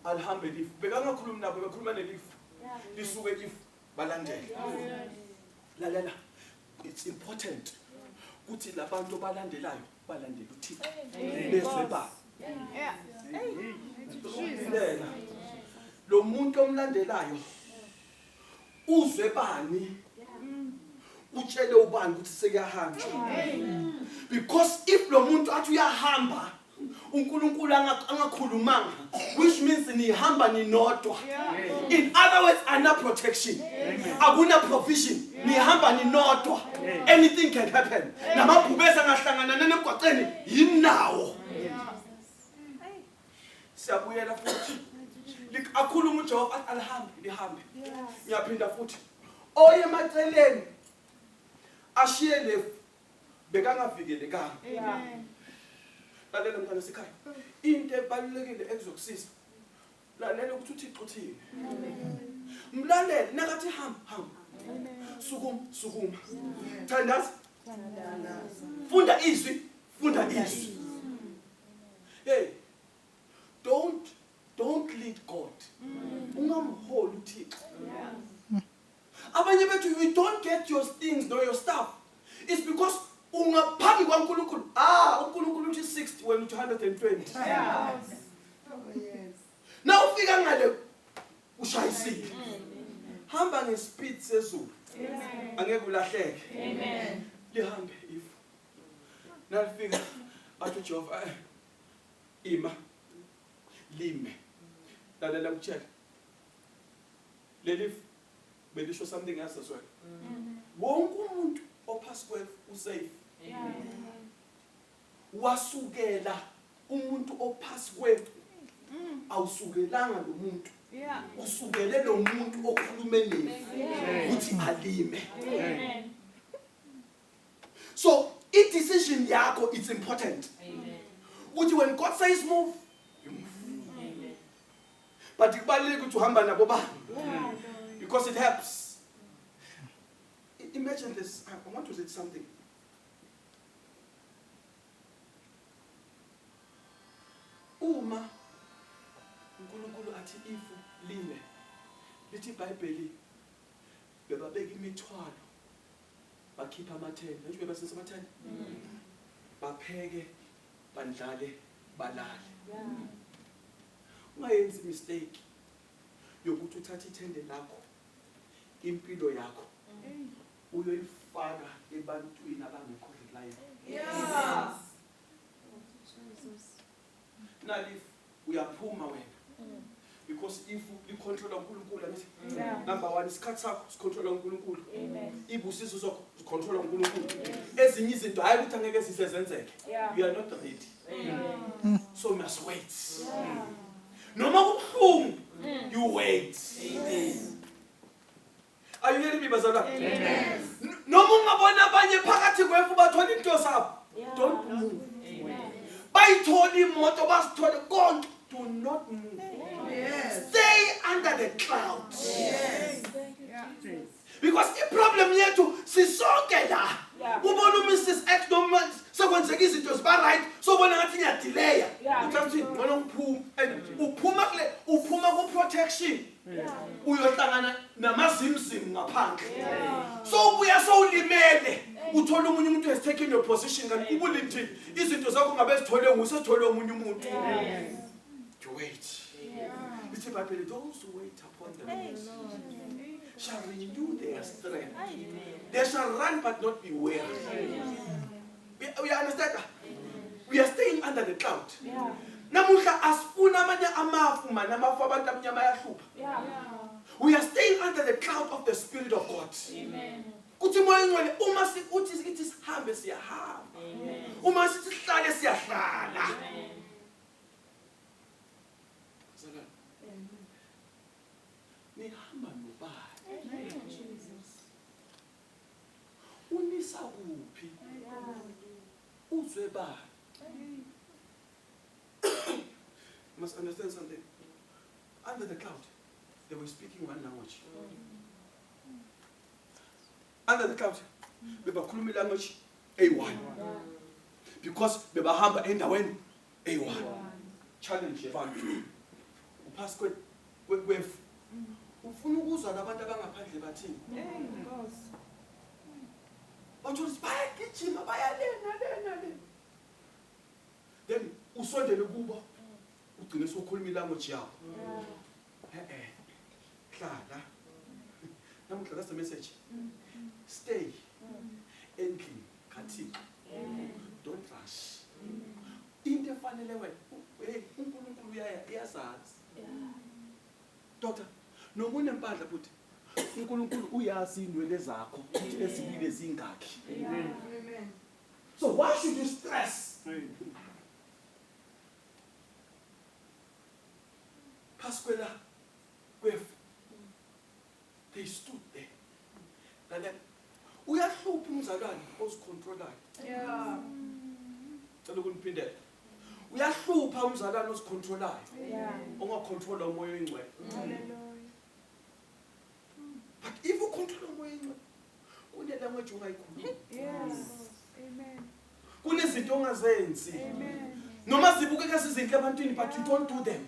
alihambe lifu bekangakhulumi nabo bekhuluma nelifu lisuke lifu balandele lalela it's important ukuthi labantu balandelayo balandele uThixo bezwe ba lo muntu omlandelayo uzwe bani utshele ubani ukuthi sekuyahamba because if lo muntu athi uyahamba uNkulunkulu angakhulumanga which means nihamba ninodwa in other words ana protection akuna provision nihamba ninodwa anything can happen namabhubesa angahlangana nemgwaqeni yinawo siyabuyela futhi akhuluma uJehova alihambe lihambe ngiyaphinda futhi oye emaceleni ashiye lefu bekangavikelekanga lalela mntana sekhaya into ebalulekile ekuzokusiza lalela ukuthi uThixo uthini mlalele nakathi hamba sukuma thandaza funda izwi hey don't lead God ungamholi uThixo abanye bethu we don't get your things nor your stuff it's because ungaphambi kwaNkulunkulu uNkulunkulu uthi 60 wena uthi 120 now ufika ngale ushayisile hamba ngespeed sezulu angeke ulahleke lihambe if nalifika athi Jehova ima lime lalela ngitshela leli belisho something else as well wonke umuntu ophasi kwe usafe wasukela umuntu ophasi kwe awusukelanga lo muntu usukele lo muntu okhulume naye uthi alime so i decision yakho it's important uthi when God says move you move but kubalulekile ukuthi uhamba nabo ba because it helps. Imagine this. I want to say something. Uma uNkulunkulu athi ifu lime lithi iBhayibheli bebabeka imithwalo bakhipha amathende nje bebasisa amathende bapheke bandlale balale ungayenzi mistake yokuthi uthathe ithende lakho impilo yakho uyoyifaka ebantwini abangekholelayo nalif uyaphuma wena because if ucontrola uNkulunkulu number 1 isikhathi sakho sicontrola uNkulunkulu ibusiso zakho sicontrola uNkulunkulu ezinye izinto hayi ukuthi angeke zisezenzeke you are not ready so you must wait noma kubuhlungu you wait Are you hearing me, bazalwane? Amen. Noma ungabona abanye phakathi kwefu bathola into zabo. Don't move. Bayithola imoto basithole konke. Do not move. Stay under the clouds. Because the problem yethu sisonke la. Ubona uMrs X noma sekwenzeka izinto ziba right so bona ngathi ngiyadelaya. Uthi wena uphuma uphuma ku protection. Uyohlangana namazimzim ngaphandle so ubuya so ulimele uthola umunye umuntu has taken your position kanti ubulindile izinto zakho ngabe zithole ngusethole umunye umuntu to wait it's about those who wait upon the Lord shall renew their strength they shall run but not be weary we understand that we are staying under the cloud namuhla asifuna amanye amafu amafu abantu abanyama yahlupha we are staying under the cloud of the Spirit of God amen kuthi moya ngcwele uma sithi sihambe siyahamba uma sithi sihlale siyahlala nihamba nobani unisa kuphi uzwe bani You must understand something. Under the cloud, they were speaking one language. Under the cloud, they were speaking language A1. Because they were humble endaweni A1. challenge yabantu uphasi kwefu ufuna ukuzwa nabantu abangaphandle bathini bathola ukuthi bayagijima bayalena then usondele kubo ugcine sokhuluma ilanguage yakho hlala namuhla that's the message stay endlini kaThixo don't rush into efanele wena uNkulunkulu uyazazi doctor noma unempandla futhi uNkulunkulu uyazi indwele zakho ukuthi ezibile zingakhi amen so why should you stress Pasquela with they stood there and then uyahlupha umzalwane ozicontrolayo cela ukuniphindela uyahlupha umzalwane ozicontrolayo ongacontrola umoya oyingcwele but if you control umoya oyingcwele kune language ongayikhuluma Amen. kunezinto ongazenzi noma zibukeka sizinhle ebantwini but you don't do them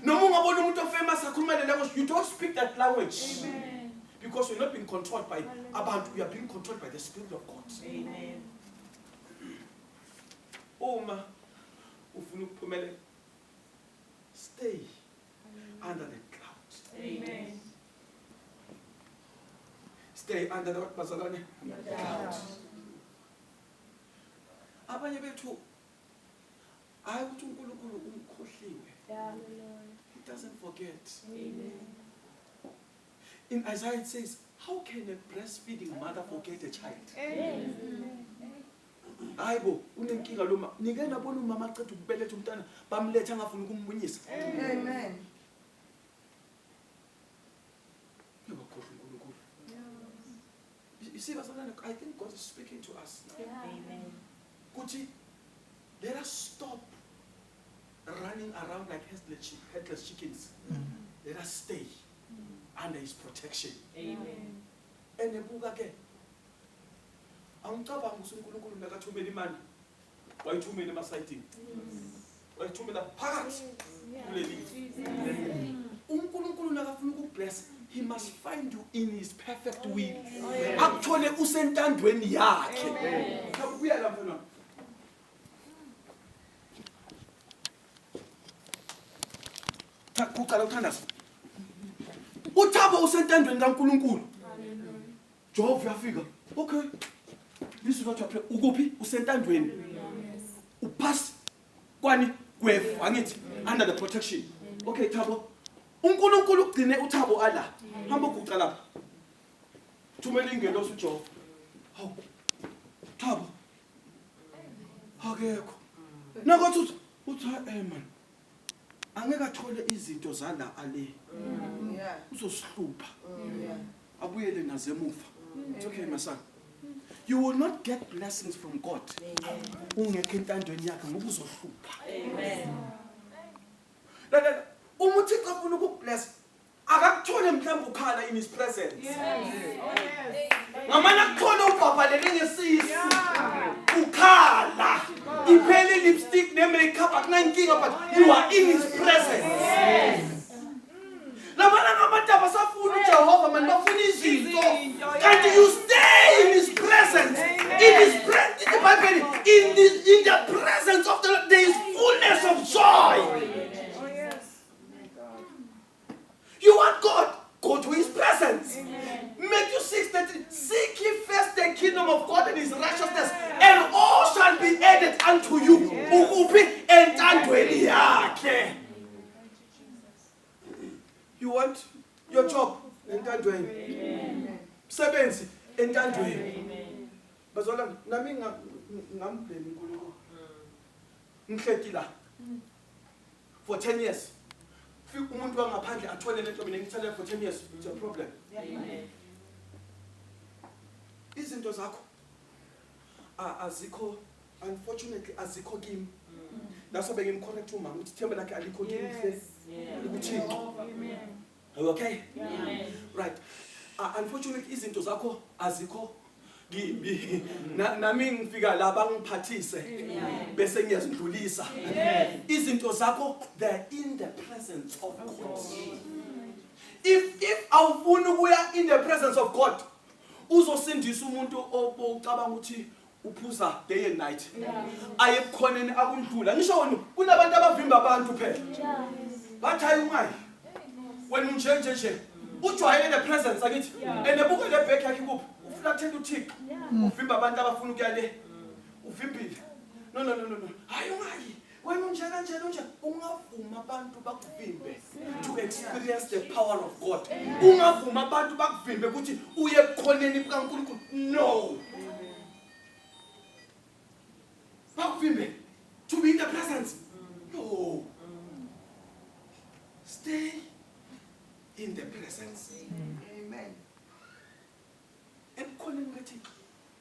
noma ungabona umuntu ofamous akhuluma le language you don't speak that language because you're not being controlled by abantu, you are being controlled by the Spirit of God. Amen. Uma ufuna ukuphumelela, stay under the clouds. Amen. Stay under the what, bazalwane? Clouds. Abanye bethu hayi ukuthi uNkulunkulu umkhohliwe. He doesn't forget. Amen. In Isaiah it says, how can a breastfeeding mother forget a child? Hayibo unenkinga lo mama. Nike nabona umama aqeda ukubeletha umntana bamletha angafuni ukumbunyisa. Amen. You see, I think God is speaking to us now. Amen. Kuti, let us stop running around like headless chickens. Let us stay under His protection. Amen. And ebuka ke angicabanga ukuthi uNkulunkulu nakathumela imali wayithumela emasayitini wayithumela phakathi kuleli uNkulunkulu nakafuna ukubless, He must find you in His perfect will. Akuthole usentandweni yakhe. Kabuya la mfana. Kuqala uthandaza. Uthabo usentandweni kaNkulunkulu. Jehova uyafika. Okay. This is what you pray. Ukuphi usentandweni. Upass kwani kwefu angithi under the protection. Okay Thabo. uNkulunkulu ugcine uThabo ala. Hamba ukuqala lapha. Thumela ingelosi uJehova. Hawu. Thabo. Akekho. Nakothi uthi man. Angeke athole izinto zala ale. Uzosihlupha. Abuyele nazemuva. It's okay my son. You will not get blessings from God. Ungekho entandweni yakhe ngoba uzohlupha. Amen. Lalela, uma uThixo afuna ukubless, akakuthole mhlawumbe ukhala in His presence. Ngamanye akuthola ubhabhalele ngesisi. Ukhala. Iphele lipstick ne-makeup akunankinga but you are in His presence. Labana ngabantu abasafuna uJehova manje bafuna izinto. Kanti you stay in His presence. In His presence, in the Bible, in the presence of the Lord, there is fullness of joy. You want God? Go to His presence. Matthew 6:13. Seek ye first the kingdom of God and His righteousness, and all shall be added unto you. Ukuphi entandweni yakhe. You want your job entandweni. Sebenzi entandweni. Bazalwane, nami ngambhemi uNkulunkulu. Ngihlekile for 10 years. Umuntu wangaphandle athole lento mina ngithele for 10 years. It's a problem. Amen. Izinto zakho azikho, unfortunately azikho kimi. That's why I'm correct to mama. Uthemba lakhe alikho kimi. UThixo. Are you okay? Amen. Right. Unfortunately izinto zakho azikho kimi nami ngifika la bangiphathise bese ngiyazindlulisa izinto zakho they're in the presence of God. If awufuna ukuya in the presence of God uzosindisa umuntu ocabanga ukuthi uphuza day and night aye ebukhoneni akundlula ngisho wena kunabantu abavimba abantu phela bathi hayi ungayi wena nje ujwayele the presence akithi enebuka le back yakhe kuphi uflathela uThixo uvimba abantu abafuna ukuya le uvimbile no hayi ungayi wena nje ungavuma abantu bakuvimbe to experience the power of God ungavuma abantu bakuvimbe ukuthi uye ebukhoneni bukaNkulunkulu no bakuvimbe to be in the presence no stay in the presence. Amen.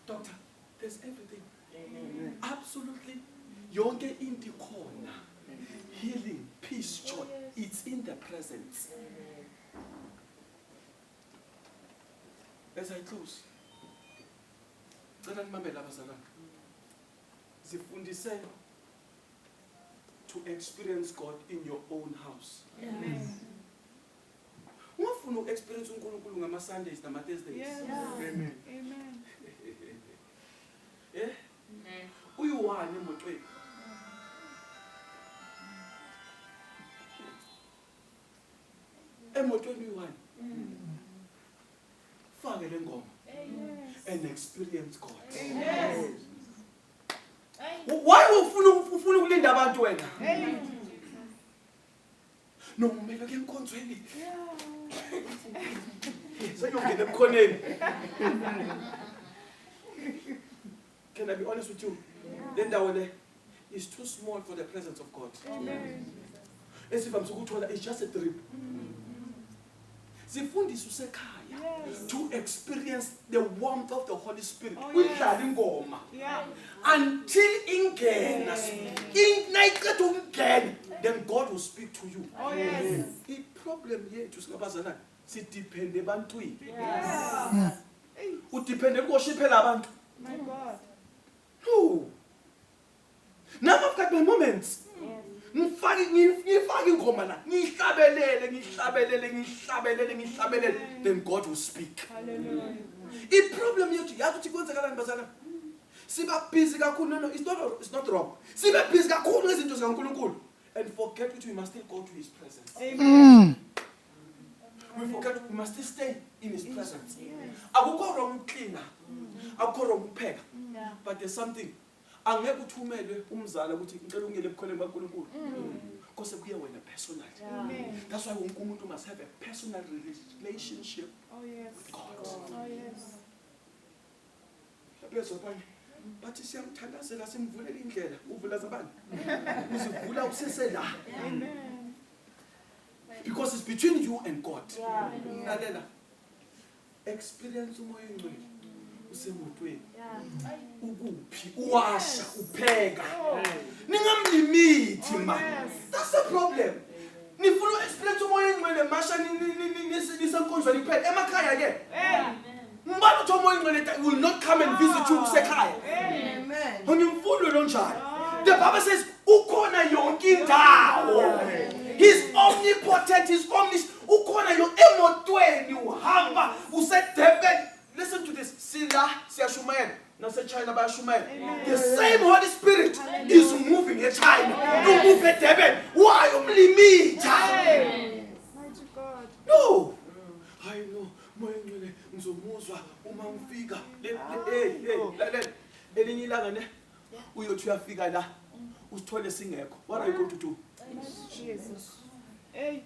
Doctor, there's everything. Amen. Absolutely. Yonke into khona. Healing, peace, joy. It's in the presence. As I close, zifundise to experience God in your own house. Ungafuna uexperience uNkulunkulu ngama Sundays nama Thursdays. Amen. Amen. Uyiwani emotweni. Emotweni uyiwani. Fake le ngoma. And experience God. Amen. Why ufuna ukulinda abantu wena? No, kumele ke enkonzweni. Sengiyongena ebukhoneni. Can I be honest with you? Le ndawo le is too small for the presence of God. Amen. Esivamisa ukuthola it's just a drip. Sifundisa usekhaya to experience the warmth of the Holy Spirit. Uyidlala ingoma. Until ingena. Nayiqeda ukungena, then God will speak to you. Oh yes. The problem yethu singabazalwane sidepende ebantwini. Yes. Udepende ukuwashiphela abantu. My God. No. Now I've got my moments. Ngifake ingoma la. Ngihlabelele. Then God will speak. Hallelujah. The problem yethu yakuthi kwenzakalani bazalwane. Siba busy kakhulu. No, it's not wrong. Siba busy kakhulu ngezinto zikaNkulunkulu and forget that we must still go to his presence. Amen. We forget we must still stay in his presence. Akukho wrong ukucleana. Akukho wrong ukupheka. But there's something. Angeke uthumelwe umzala ukuthi ngicela ungene ebukhoneni baNkulunkulu. Kose kuye wena personally. Amen. That's why wonke umuntu must have a personal relationship Oh yes. with God. Oh yes. Bezobani bathi siyamthandazela simvulela indlela uvula zabani uzivula usesela Amen. because it's between you and God. Yeah. Lalela experience umoya engcwele usemotweni ukuphi uwasha upheka ningamlimiti man. That's the problem. Nifuna experience umoya engcwele masha nisenkonzweni kuphela emakhaya ke mbani uthi umoya engcwele will not come and visit you kusekhaya. Amen. Ngimfundo lonjani. The Bible says ukhona yonke indawo. He's omnipotent, he's omniscient. Ukhona yonke emotweni uhamba usedeben. Listen to this. Sila siyashumayela naseChina bayashumayela. The same Holy Spirit is moving eChina. You move eDurban. Why umlimita? Mighty God. No. I know. Moya ngcwele ngizomuzwa uma ngifika. Elinye ilanga ne uyothi uyafika la usithole singekho. What are you going to do? Jesus. Hey.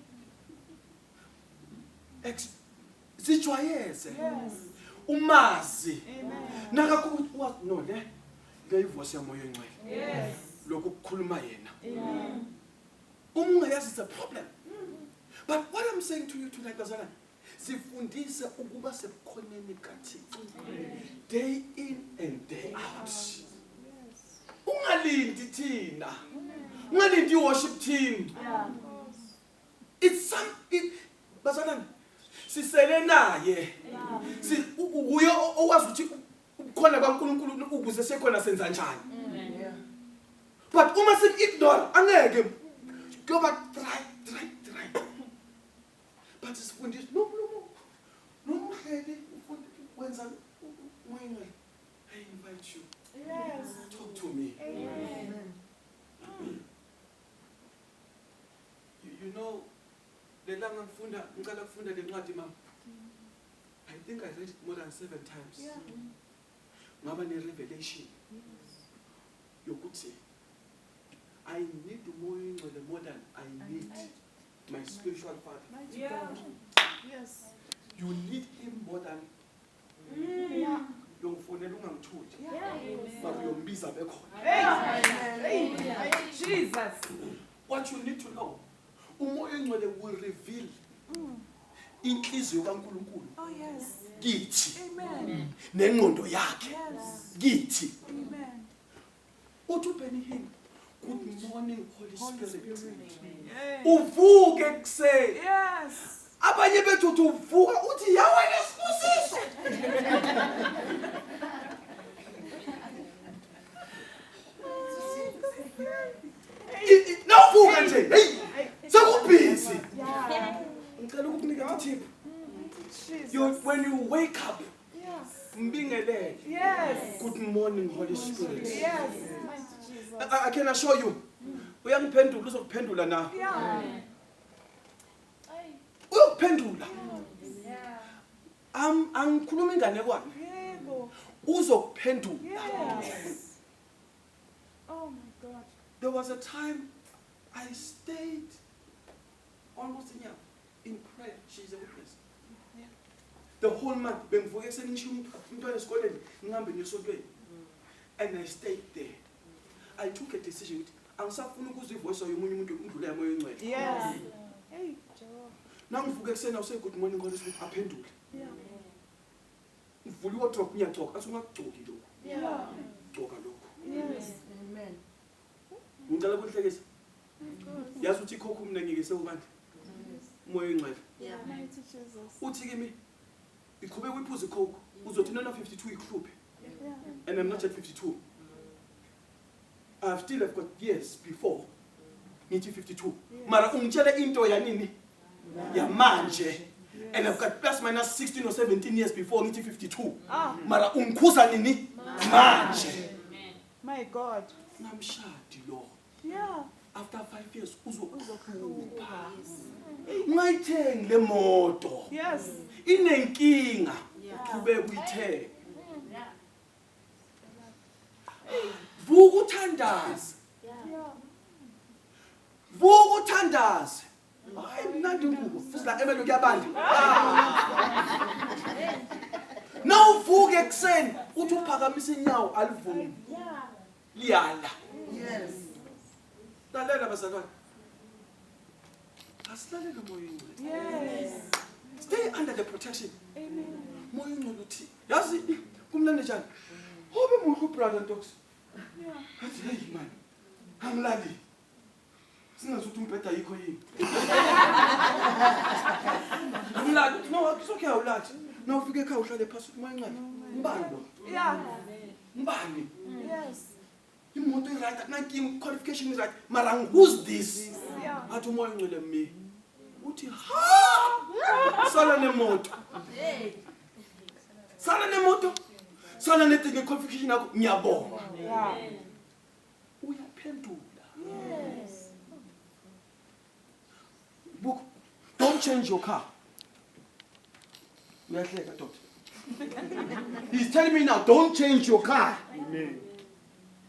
Sijwayeze. Yes. Umazi. Amen. Nakakuwa no le voice yamoya engcwele. Yes. Lokho kukhuluma yena. Amen. Ungayazi it's a problem. But what I'm saying to you tonight bazalwane, sifundise ukuba sebukhoneni kaThixo. Day in and day out. Ungalindi thina. Ungalindi worship team. It's bazalwane sisele naye. Uye owazi ukuthi khona kaNkulunkulu ukuze sekhona senza njani. But uma sim-ignore angeke kuyoba try. But sifundiswa noma uhleli wenza umoya, I invite you. Yes. Talk to me. Amen. You know, ngicala kufunda le ncwadi mama. I think I read it more than 7 times. Yeah. Ngaba ne-revelation yokuthi I need more than I need my spiritual father. Mighty Yeah. God. Yes. You need him more than Yeah. yongifonela ungangithuli. Yeah. Bakuyombiza bekhona. Amen. Jesus. What you need to know, umoya engcwele will reveal inhliziyo kaNkulunkulu Oh yes. kithi Amen. nengqondo yakhe Yes. kithi. Amen. Uthi uBenny Hinn, good morning Holy Spirit. Yeah. Uvuke kuseni. Yes. Abanye bethu uthi uvuka uthi yawe nesibusiso. Nawuvuka nje, hey, sekubhizi. Yeah. Ngicela ukukunika i-tip. Jesus. When you wake up, Yes. mbingelele. Yes. Good morning Holy Spirit. Yes. Mighty Jesus. I can assure you. Uyangiphendula uzokuphendula na. Yeah. Uyokuphendula. Angikhuluma inganekwane. Yebo. Uzokuphendula. Yes. Oh my God. There was a time I stayed almost a year in prayer. She's a witness. Yeah. The whole month, bengivuke senisho umntwana esikoleni ngihambe ngesontweni. And I stayed there. I took a decision. Angisafuna ukuzwa ivoice yomunye umuntu undlula emoya engcwele. Yes. Hey, Jehovah. Nangivuke kusena usay good morning Holy Spirit aphendule. Yeah. Ngivula iwardrobe ngiyagcoka, athi ungagcoki lokho. Yeah. Gcoka lokho. Yes. Amen. Ngicela ukuhlekisa. God. Yazi uthi ikhokho mina ngiyeke ubani? Umoya engcwele. Mighty Jesus. Uthi kimi iqhubeka uyiphuza ikhokho. Uzothi nona 52 ikhuphe. Yeah. And I'm not at 52. I've got years before. Ngithi 52. Mara ungitshela into yanini? Yamanje. And I've got plus minus 16 or 17 years before ngithi 52. Ah, Mara ungikhuza nini? Manje. my God. Namshadi lo. Yeah. After 5 years uzokhupha. Ungayithengi le moto. Yes. Inenkinga. Qhubeka uyithenga. Vuka uthandaze. Yeah. Vuka uthandaze. Hayi mnandi ngubo. Futhi la emelo kuyabanda. Nawuvuka ekseni uthi uphakamisa inyawo alivumi. Liyala. Yes. Lalela bazalwane. Asilalela moya engcwele. Yes. Stay under the protection. Amen. Moya engcwele uthi. Yazi kumnandi njani? Hobe muhle brother Ntox. Yeah. Athi hey man. Angilali. Singazuthi umbheda yikho yini. Angilali. No, it's okay awulathi. Now ufike ekhaya uhlale phansi uthi moya engcwele. Mbani lo? Yeah. Mbani? Yes. Imoto right nanki qualification is right. Mara who's this? Yeah. Athi umoya engcwele mi. Uthi ha! Sala nemoto. Sala nemoto. Sala netinye qualification yakho ngiyabonga. Yeah. Uyaphendula. Yes. Book, don't change your car. Uyahleka doctor. He's telling me now, don't change your car. Amen.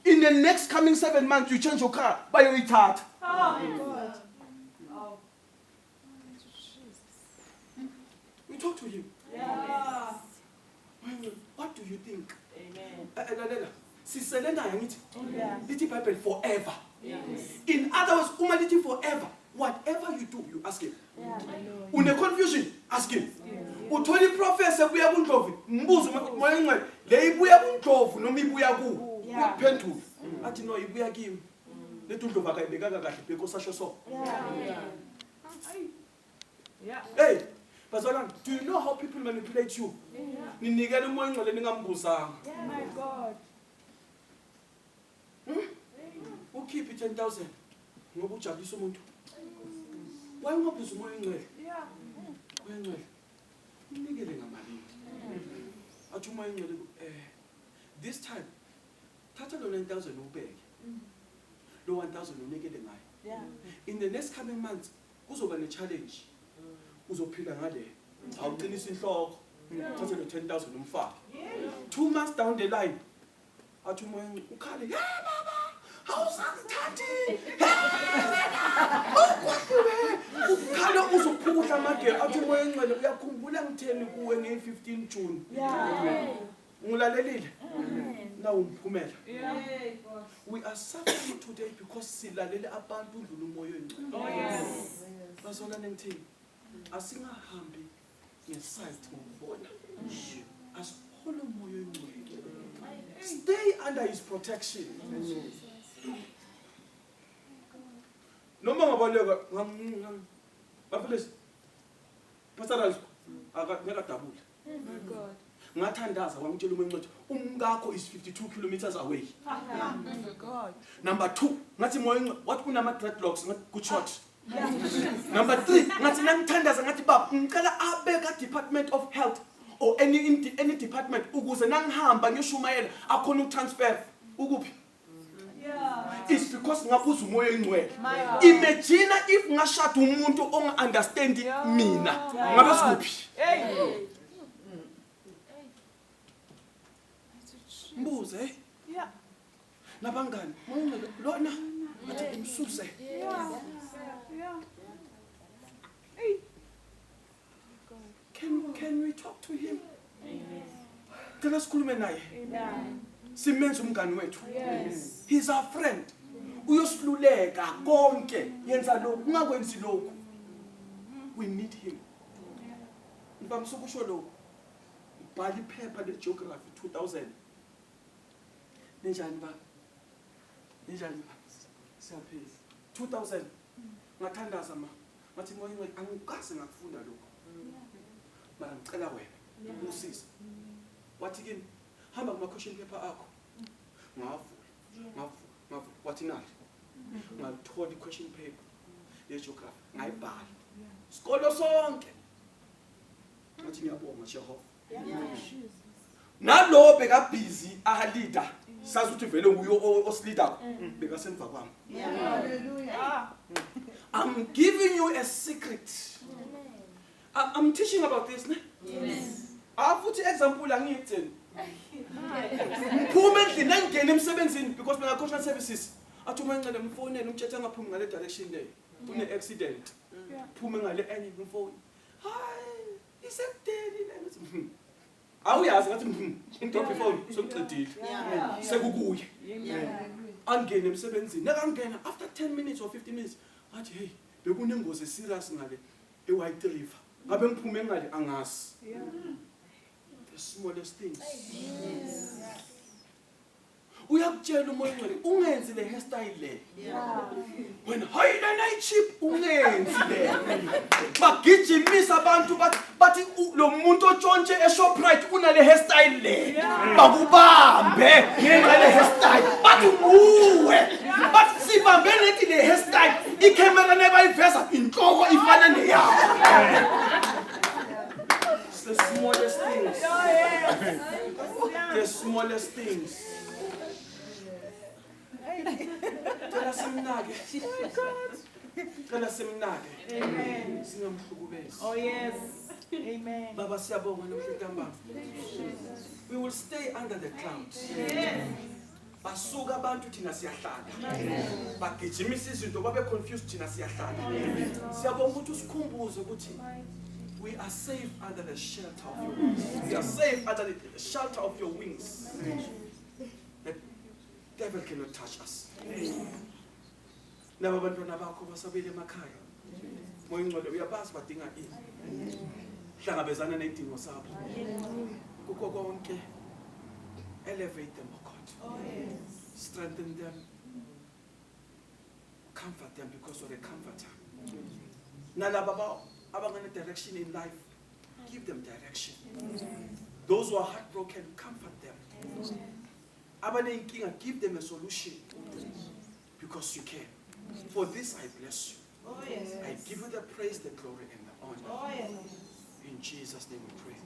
In the next coming 7 months, you change your car. Buy your retard. Oh my God. Oh. Jesus. We talk to him. Yeah. What do you think? Amen. Siselena yangithi. Yeah. Lithi Bible forever. Yes. In other words, uma lithi forever. Whatever you do, you ask him. Yeah. Une confusion, ask him. Uthola iprofessor ebuya kuNdlovu, mbuzo moya engcwele, le ibuya kuNdlovu noma ibuya ku. Yeah. Uyaphendula. Athi no ibuya kimi. Lethi uNdlovu akayibekanga kahle because asho so. Yeah. Yeah. Hey, Bazalwane, do you know how people manipulate you? Ninikela umoya engcwele ningambuzanga. My God. Ukhiphe 10,000 ngoba ujabulisa umuntu. Why ungabuza umoya engcwele? Yeah. Umoya engcwele. Ninikele ngamalini. Athi umoya engcwele this time thatha lo 9,000 ubeke. Lo 1,000 unikele ngayo. Yeah. In the next coming months kuzoba ne-challenge. Uzophila ngale. Awuqinisa inhloko. Thatha lo 10,000 umfake. 2 months down the line athi umoya ukhale, "Yeah baba, awusangithathi." Ukhale uzophukula amagele athi umoya engcwele uyakhumbula ngitheni kuwe nge-15 June. Yeah. Ngilalelile. Nawu umphumela. Yeah. We are suffering today because silalele abantu udlula umoya engcwele. Oh, yes. Bazalwane ngithini? Asingahambi ngeside ngokubona. Asihole umoya engcwele. Stay under his protection. Noma ngabaleka bafilisi. Pastor akadabula. My God. Ngathandaza wangitshela umuntu ukuthi umkakho is 52 kilometers away. My God. Number 2, ngathi moya what kunama dreadlocks ngathi good shot. Number 3, ngathi nangithandaza ngathi baba ngicela abeka Department of Health or any department ukuze nangihamba ngishumayela akhona utransfer ukuphi. Yeah. It's because ngabuza umoya engcwele. My God. Imagine if ngashada umuntu onga-understand mina. Ngabe sikuphi? Hey. Mbuze Yeah. nabangani moya engcwele lona athi umsuse. Yeah. Yeah. Hey. Can we talk to him? Cela sikhulume naye. Amen. Simenze umngani wethu. Yes. He's our friend. Uyosiluleka konke. Yenza lokhu, ungakwenzi lokhu. We need him. Ngibamsa ukusho lokhu. Ubhala iphepha le-geography 2000. Ninjani ba? Ninjani ba? Siyaphila. 2000. Ngathandaza ma. Ngathi moya engcwele angikaze ngakufunda lokhu. Mara ngicela wena ungisize. Wathi kimi hamba kuma-question paper akho. Ngavula. Wathi nali. Ngathola i-question paper le-geography ngayibhala. Isikolo sonke. Ngathi ngiyabonga Jehova. Nalo bekabhizi ahalida. Sazi ukuthi vele nguyo osilidako. Bekasemva kwami. Hallelujah. I'm giving you a secret. I'm teaching about this, ne? Yes. Futhi example angiyithini. Ngiphume endlini angene emsebenzini because mina customer services. Athi uma ngicela ngimfonele umthetho angaphumi ngale direction le. Kune accident. Phume ngale enye ngimfone. Hayi, isekudeni le ngathi. Awuyazi ngathi ngidrop ifone sokucedile. Sekukuye. Angene emsebenzini. Nakangena after 10 minutes or 15 minutes. Athi hey, bekunengozi serious ngale eWhite River. Ngabe ngiphume ngale angazi. The smallest things. Yes. Uyakutshela umoya engcwele ungenzi le hairstyle le. When hide night chip ungenzi le. Bagijimisa abantu bathi lo muntu otshontshe eShoprite unale hairstyle le. Bakubambe ngenxa le hairstyle. Bathi nguwe. Bathi sibambe nethi le hairstyle. Icamera nebayiveza inhloko ifana neyakho. The smallest things. The smallest things. Cela simnake. Cela simnake. Amen. Singamhlukubezi. Oh, yes. Amen. Baba siyabonga namhlanje. We will stay under the clouds. Basuka abantu thina siyahlala. Bagijimisa izinto babe confused thina siyahlala. Siyabonga ukuthi usikhumbuze ukuthi we are safe under the shelter of your wings. We are safe under the shelter of your wings. The devil cannot touch us. Laba bantwana bakho basabele emakhaya. Moya engcwele uyabazi badinga ini. Hlangabezana nezidingo zabo. Kukho konke elevate them, oh God. Strengthen them. Comfort them because you're a comforter. Nalaba abangane direction in life give them direction. Those who are heartbroken, comfort them. Abanenkinga, give them a solution. Because you can. For this I bless you. I give you the praise, the glory, and the honor. In Jesus' name we pray.